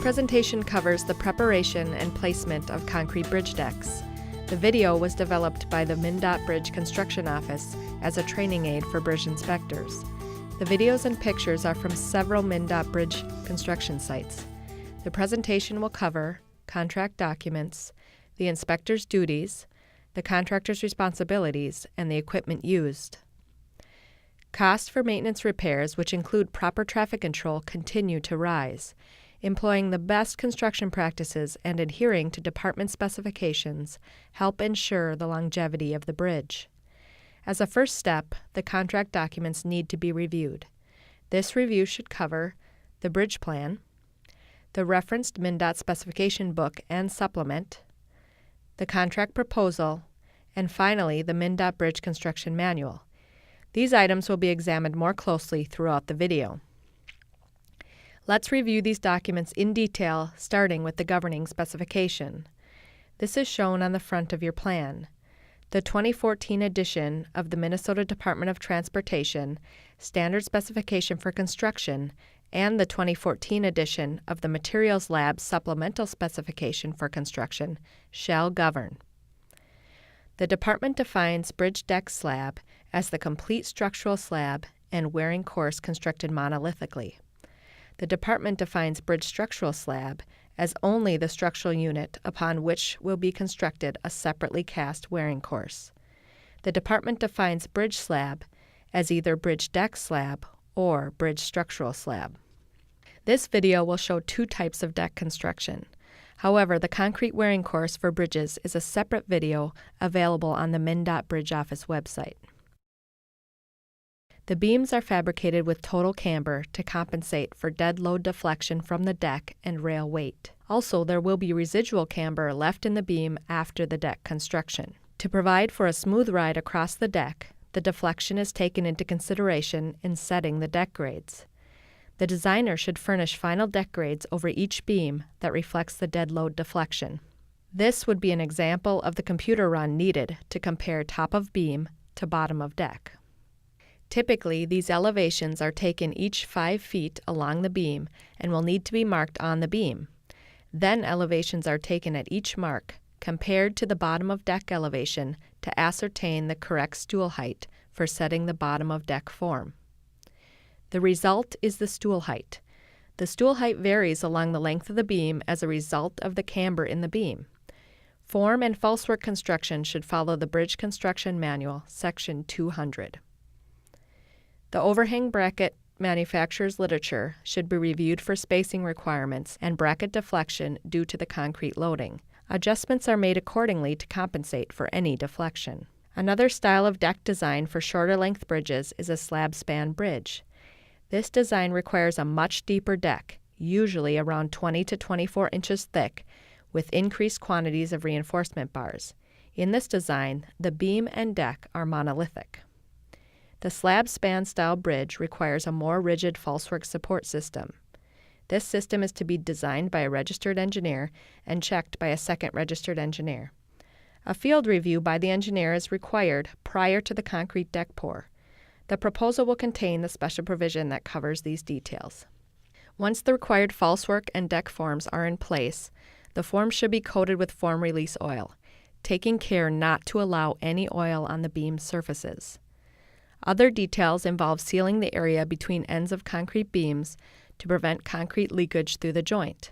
presentation covers the preparation and placement of concrete bridge decks. The video was developed by the MnDOT Bridge Construction Office as a training aid for bridge inspectors. The videos and pictures are from several MnDOT bridge construction sites. The presentation will cover contract documents, the inspector's duties, the contractor's responsibilities, and the equipment used. Costs for maintenance repairs, which include proper traffic control, continue to rise. Employing the best construction practices and adhering to department specifications help ensure the longevity of the bridge. As a first step, the contract documents need to be reviewed. This review should cover the bridge plan, the referenced MnDOT specification book and supplement, the contract proposal, and finally the MnDOT Bridge Construction Manual. These items will be examined more closely throughout the video. Let's review these documents in detail, starting with the governing specification. This is shown on the front of your plan. The 2014 edition of the Minnesota Department of Transportation Standard Specification for Construction and the 2014 edition of the Materials Lab Supplemental Specification for Construction shall govern. The department defines bridge deck slab as the complete structural slab and wearing course constructed monolithically. The department defines bridge structural slab as only the structural unit upon which will be constructed a separately cast wearing course. The department defines bridge slab as either bridge deck slab or bridge structural slab. This video will show two types of deck construction. However, the concrete wearing course for bridges is a separate video available on the MnDOT Bridge Office website. The beams are fabricated with total camber to compensate for dead load deflection from the deck and rail weight. Also, there will be residual camber left in the beam after the deck construction. To provide for a smooth ride across the deck, the deflection is taken into consideration in setting the deck grades. The designer should furnish final deck grades over each beam that reflects the dead load deflection. This would be an example of the computer run needed to compare top of beam to bottom of deck. Typically, these elevations are taken each 5 feet along the beam and will need to be marked on the beam. Then elevations are taken at each mark, compared to the bottom of deck elevation to ascertain the correct stool height for setting the bottom of deck form. The result is the stool height. The stool height varies along the length of the beam as a result of the camber in the beam. Form and falsework construction should follow the Bridge Construction Manual, Section 200. The overhang bracket manufacturer's literature should be reviewed for spacing requirements and bracket deflection due to the concrete loading. Adjustments are made accordingly to compensate for any deflection. Another style of deck design for shorter length bridges is a slab span bridge. This design requires a much deeper deck, usually around 20 to 24 inches thick, with increased quantities of reinforcement bars. In this design, the beam and deck are monolithic. The slab span style bridge requires a more rigid falsework support system. This system is to be designed by a registered engineer and checked by a second registered engineer. A field review by the engineer is required prior to the concrete deck pour. The proposal will contain the special provision that covers these details. Once the required falsework and deck forms are in place, the forms should be coated with form release oil, taking care not to allow any oil on the beam surfaces. Other details involve sealing the area between ends of concrete beams to prevent concrete leakage through the joint.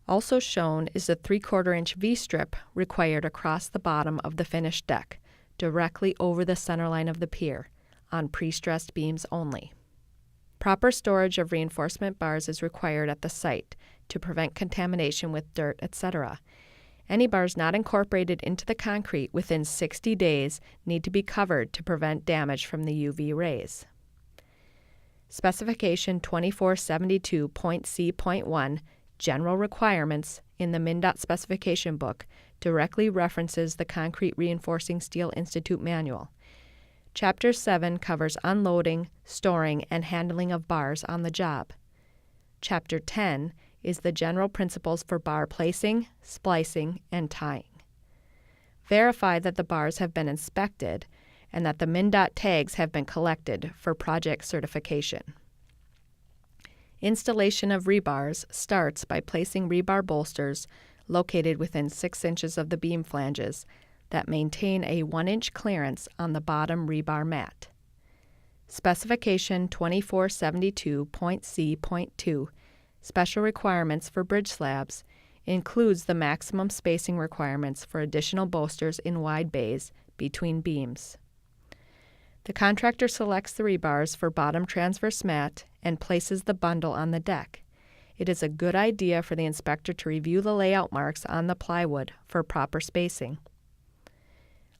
Also shown is the 3/4 inch V-strip required across the bottom of the finished deck, directly over the center line of the pier, on pre-stressed beams only. Proper storage of reinforcement bars is required at the site to prevent contamination with dirt, etc. Any bars not incorporated into the concrete within 60 days need to be covered to prevent damage from the UV rays. Specification 2472.C.1 General Requirements in the MnDOT Specification Book directly references the Concrete Reinforcing Steel Institute Manual. Chapter 7 covers unloading, storing, and handling of bars on the job. Chapter 10 is the general principles for bar placing, splicing, and tying. Verify that the bars have been inspected and that the MnDOT tags have been collected for project certification. Installation of rebars starts by placing rebar bolsters located within 6 inches of the beam flanges that maintain a 1-inch clearance on the bottom rebar mat. Specification 2472.C.2 Special requirements for bridge slabs includes the maximum spacing requirements for additional bolsters in wide bays between beams. The contractor selects the rebars for bottom transverse mat and places the bundle on the deck. It is a good idea for the inspector to review the layout marks on the plywood for proper spacing.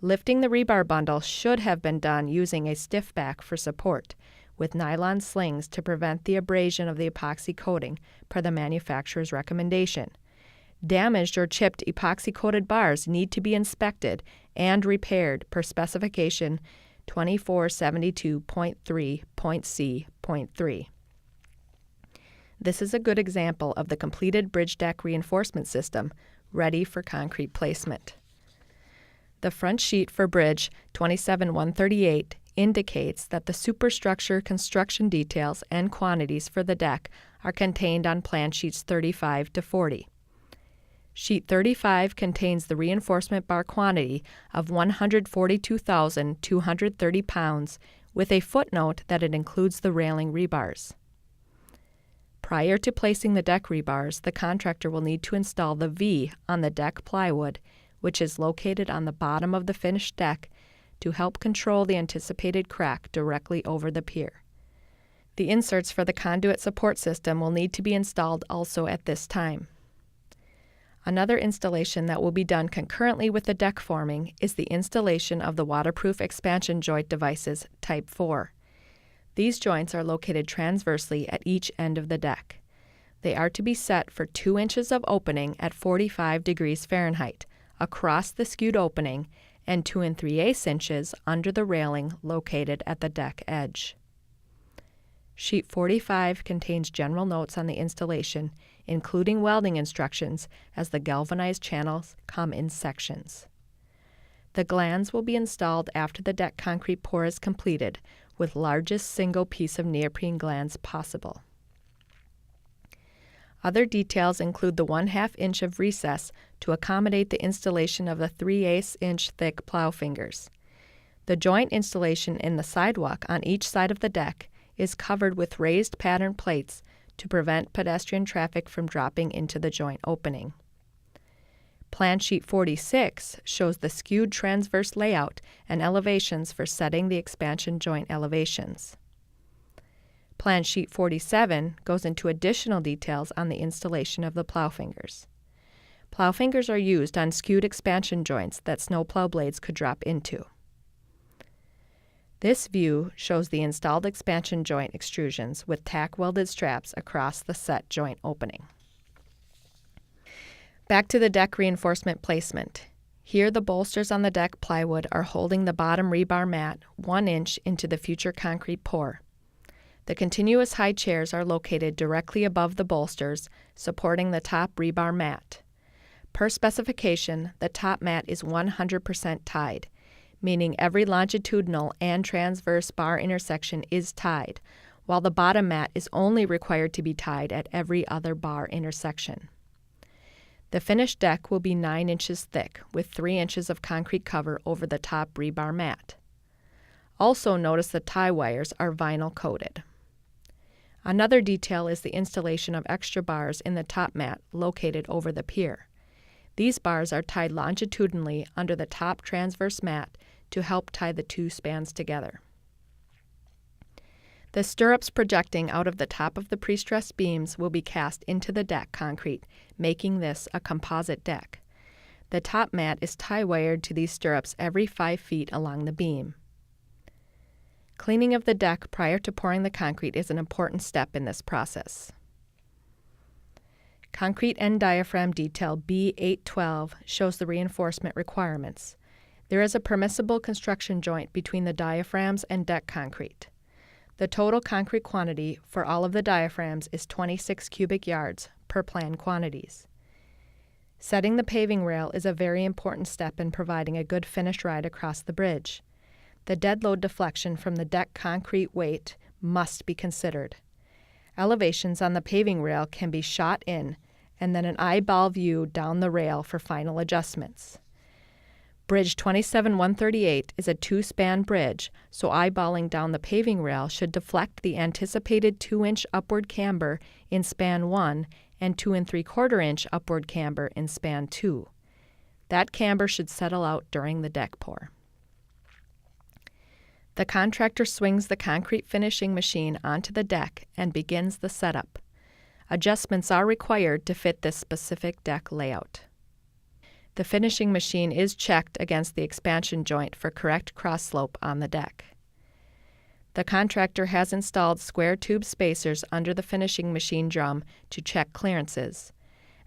Lifting the rebar bundle should have been done using a stiff back for support, with nylon slings to prevent the abrasion of the epoxy coating per the manufacturer's recommendation. Damaged or chipped epoxy-coated bars need to be inspected and repaired per specification 2472.3.C.3. This is a good example of the completed bridge deck reinforcement system ready for concrete placement. The front sheet for bridge 27138 indicates that the superstructure construction details and quantities for the deck are contained on plan sheets 35 to 40. Sheet 35 contains the reinforcement bar quantity of 142,230 pounds with a footnote that it includes the railing rebars. Prior to placing the deck rebars, the contractor will need to install the V on the deck plywood, which is located on the bottom of the finished deck to help control the anticipated crack directly over the pier. The inserts for the conduit support system will need to be installed also at this time. Another installation that will be done concurrently with the deck forming is the installation of the waterproof expansion joint devices Type 4. These joints are located transversely at each end of the deck. They are to be set for 2 inches of opening at 45 degrees Fahrenheit across the skewed opening and 2 3/8 inches under the railing located at the deck edge. Sheet 45 contains general notes on the installation, including welding instructions as the galvanized channels come in sections. The glands will be installed after the deck concrete pour is completed, with largest single piece of neoprene glands possible. Other details include the 1/2 inch of recess to accommodate the installation of the 3/8 inch thick plow fingers. The joint installation in the sidewalk on each side of the deck is covered with raised pattern plates to prevent pedestrian traffic from dropping into the joint opening. Plan sheet 46 shows the skewed transverse layout and elevations for setting the expansion joint elevations. Plan sheet 47 goes into additional details on the installation of the plow fingers. Plow fingers are used on skewed expansion joints that snowplow blades could drop into. This view shows the installed expansion joint extrusions with tack welded straps across the set joint opening. Back to the deck reinforcement placement. Here the bolsters on the deck plywood are holding the bottom rebar mat 1 inch into the future concrete pour. The continuous high chairs are located directly above the bolsters, supporting the top rebar mat. Per specification, the top mat is 100% tied, meaning every longitudinal and transverse bar intersection is tied, while the bottom mat is only required to be tied at every other bar intersection. The finished deck will be 9 inches thick, with 3 inches of concrete cover over the top rebar mat. Also notice the tie wires are vinyl coated. Another detail is the installation of extra bars in the top mat located over the pier. These bars are tied longitudinally under the top transverse mat to help tie the two spans together. The stirrups projecting out of the top of the pre-stressed beams will be cast into the deck concrete, making this a composite deck. The top mat is tie-wired to these stirrups every 5 feet along the beam. Cleaning of the deck prior to pouring the concrete is an important step in this process. Concrete end diaphragm detail B812 shows the reinforcement requirements. There is a permissible construction joint between the diaphragms and deck concrete. The total concrete quantity for all of the diaphragms is 26 cubic yards per plan quantities. Setting the paving rail is a very important step in providing a good finished ride across the bridge. The dead load deflection from the deck concrete weight must be considered. Elevations on the paving rail can be shot in, and then an eyeball view down the rail for final adjustments. Bridge 27138 is a 2-span bridge, so eyeballing down the paving rail should deflect the anticipated 2-inch upward camber in span 1 and 2 3/4-inch upward camber in span 2. That camber should settle out during the deck pour. The contractor swings the concrete finishing machine onto the deck and begins the setup. Adjustments are required to fit this specific deck layout. The finishing machine is checked against the expansion joint for correct cross slope on the deck. The contractor has installed square tube spacers under the finishing machine drum to check clearances.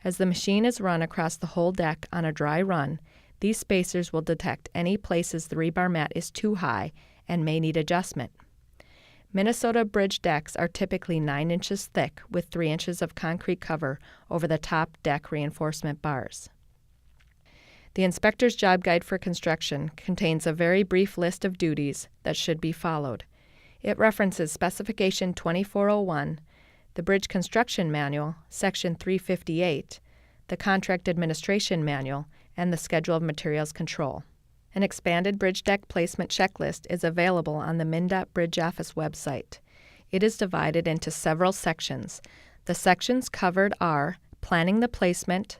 As the machine is run across the whole deck on a dry run, these spacers will detect any places the rebar mat is too high and may need adjustment. Minnesota bridge decks are typically 9 inches thick with 3 inches of concrete cover over the top deck reinforcement bars. The inspector's job guide for construction contains a very brief list of duties that should be followed. It references Specification 2401, the Bridge Construction Manual, Section 358, the Contract Administration Manual, and the Schedule of Materials Control. An expanded bridge deck placement checklist is available on the MnDOT Bridge Office website. It is divided into several sections. The sections covered are planning the placement,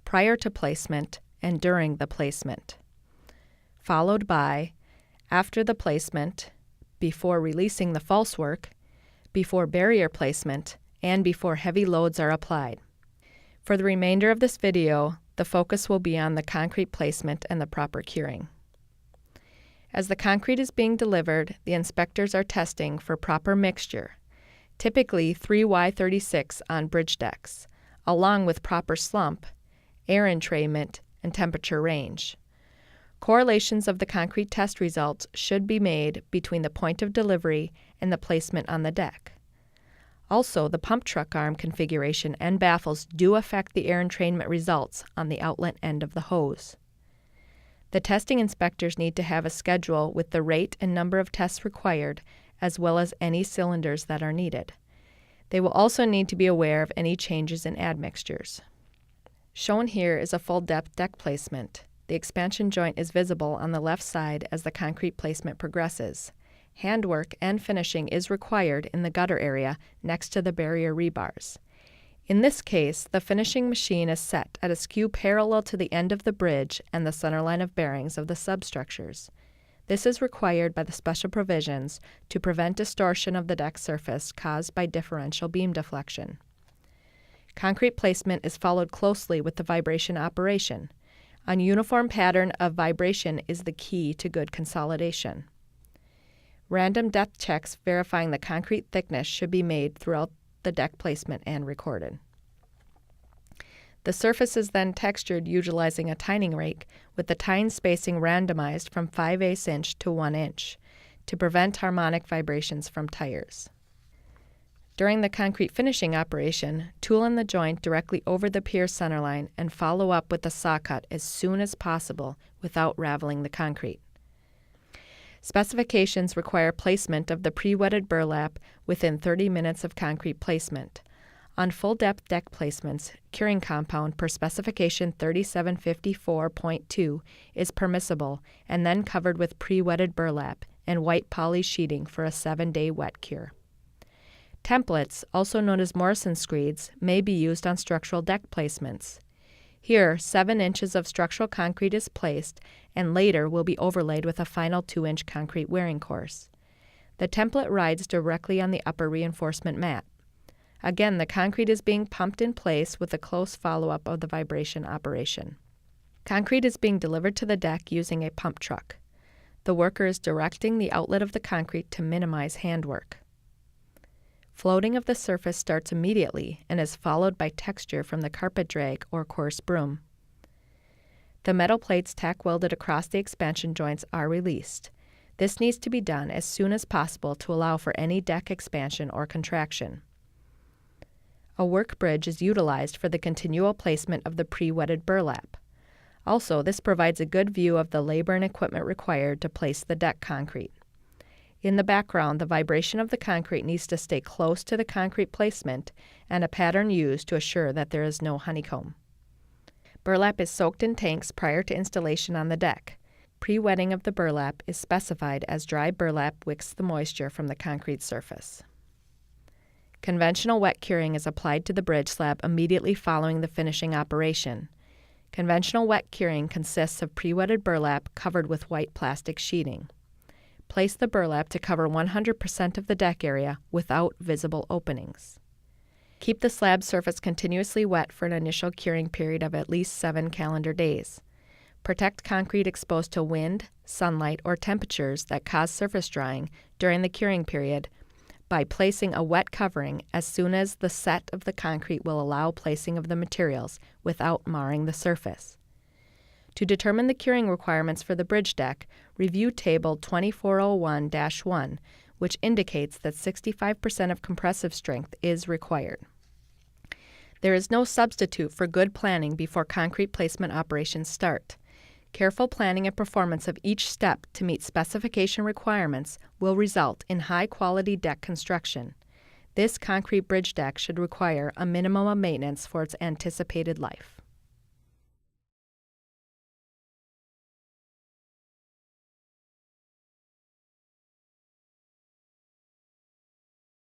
prior to placement, and during the placement, followed by after the placement, before releasing the false work, before barrier placement, and before heavy loads are applied. For the remainder of this video, the focus will be on the concrete placement and the proper curing. As the concrete is being delivered, the inspectors are testing for proper mixture, typically 3Y36 on bridge decks, along with proper slump, air entrainment, and temperature range. Correlations of the concrete test results should be made between the point of delivery and the placement on the deck. Also, the pump truck arm configuration and baffles do affect the air entrainment results on the outlet end of the hose. The testing inspectors need to have a schedule with the rate and number of tests required, as well as any cylinders that are needed. They will also need to be aware of any changes in admixtures. Shown here is a full-depth deck placement. The expansion joint is visible on the left side as the concrete placement progresses. Handwork and finishing is required in the gutter area next to the barrier rebars. In this case, the finishing machine is set at a skew parallel to the end of the bridge and the centerline of bearings of the substructures. This is required by the special provisions to prevent distortion of the deck surface caused by differential beam deflection. Concrete placement is followed closely with the vibration operation. A uniform pattern of vibration is the key to good consolidation. Random depth checks verifying the concrete thickness should be made throughout the deck placement and recorded. The surface is then textured utilizing a tining rake with the tine spacing randomized from 5/8 inch to 1 inch to prevent harmonic vibrations from tires. During the concrete finishing operation, tool in the joint directly over the pier centerline and follow up with the saw cut as soon as possible without raveling the concrete. Specifications require placement of the pre-wetted burlap within 30 minutes of concrete placement. On full-depth deck placements, curing compound per specification 3754.2 is permissible and then covered with pre-wetted burlap and white poly sheeting for a 7-day wet cure. Templates, also known as Morrison screeds, may be used on structural deck placements. Here, 7 inches of structural concrete is placed and later will be overlaid with a final 2-inch concrete wearing course. The template rides directly on the upper reinforcement mat. Again, the concrete is being pumped in place with a close follow-up of the vibration operation. Concrete is being delivered to the deck using a pump truck. The worker is directing the outlet of the concrete to minimize handwork. Floating of the surface starts immediately and is followed by texture from the carpet drag or coarse broom. The metal plates tack welded across the expansion joints are released. This needs to be done as soon as possible to allow for any deck expansion or contraction. A work bridge is utilized for the continual placement of the pre-wetted burlap. Also, this provides a good view of the labor and equipment required to place the deck concrete. In the background, the vibration of the concrete needs to stay close to the concrete placement and a pattern used to assure that there is no honeycomb. Burlap is soaked in tanks prior to installation on the deck. Pre-wetting of the burlap is specified as dry burlap wicks the moisture from the concrete surface. Conventional wet curing is applied to the bridge slab immediately following the finishing operation. Conventional wet curing consists of pre-wetted burlap covered with white plastic sheeting. Place the burlap to cover 100% of the deck area without visible openings. Keep the slab surface continuously wet for an initial curing period of at least 7 calendar days. Protect concrete exposed to wind, sunlight, or temperatures that cause surface drying during the curing period by placing a wet covering as soon as the set of the concrete will allow placing of the materials without marring the surface. To determine the curing requirements for the bridge deck, review Table 2401-1, which indicates that 65% of compressive strength is required. There is no substitute for good planning before concrete placement operations start. Careful planning and performance of each step to meet specification requirements will result in high-quality deck construction. This concrete bridge deck should require a minimum of maintenance for its anticipated life.